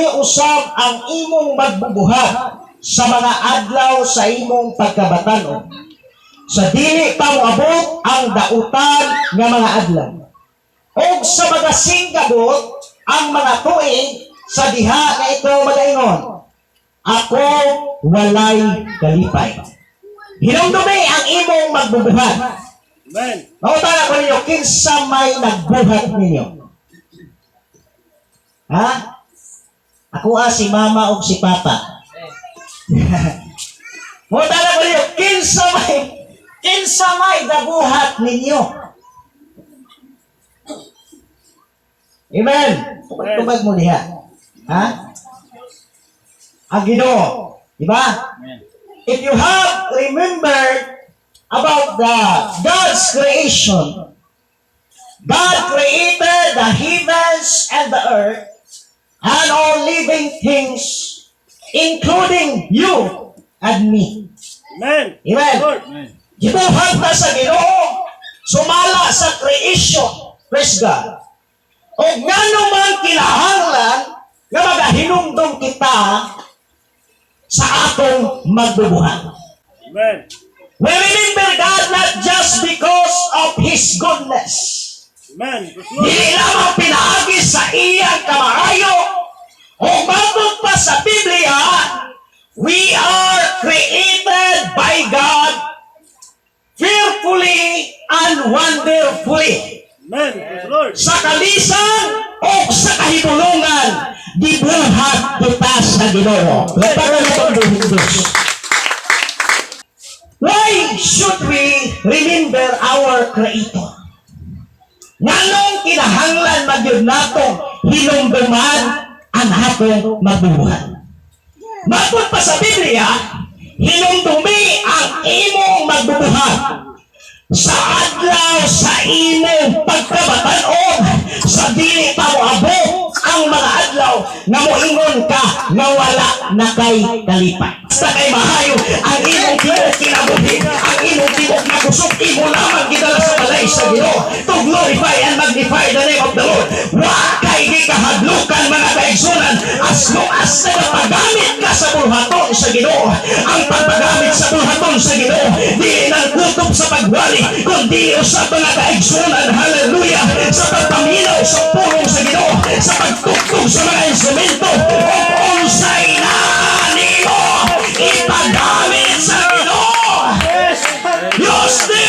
usab ang imong magbubuhat sa mga adlaw sa imong pagkabatanon. Sa dili pa moabot ang dautan nga mga adlaw. O sa mga singgabot ang mga tuig sa diha na ito magaingon, ako walay kalipay. Hinumdumi ang imong magbubuhat. Amen. Mautala ko ninyo, kinsa may nagbuhat ninyo? Ha? Ako si mama o si papa. Mautala ko ninyo, kinsa may nagbuhat ninyo? Amen. Tubag mo diha. Ha? Ang Ginoo. Diba? If you have remembered about God's creation, God created the heavens and the earth and all living things, including you and me. Amen. Amen. Lord. Gibuhat na sa Ginoo, sumala sa creation. Praise God. O nga naman kinahanglan nga magahinumdum kita sa atong magbubuhat. Amen. We remember God not just because of His goodness. Amen. Hindi lamang pinaagi sa iyang kamaayo. O bagot pa sa Biblia, we are created by God fearfully and wonderfully. Amen. Praise the Lord. Sa kalisan o sa kahibulungan, gibuhat kita sa Ginoo. Lapagan itong buhindos. Why should we remember our Creator? Nganong kinahanglan magyud natong hinumduman ang atong magbubuhat. Matod pa sa Biblia, hinumdumi ang imong magbubuhat sa adlaw sa imong pagkabatanon, sa dili pa moabot ang mga adlaw nga moingon ka nga wala na kay kalipay. Sa kay mahayo ang imong tibok kinabuhi, ang imong tibok nagusok, imo lamang gidala sa balay sa Ginoo to glorify and magnify the name of the Lord. Wa kay di kahadlukan mga kaigsunan as long as nagapagamit ka sa bulhaton sa Ginoo. Ang pagpagamit sa bulhaton sa Ginoo di nang kutob sa pagwali, kundi usab mga kaigsunan, hallelujah, sa pagpaminaw sa pulong sa Ginoo, sa pagtugtog sa mga instrumento o unsay na nimo ipagamit sa Ginoo. Diyos di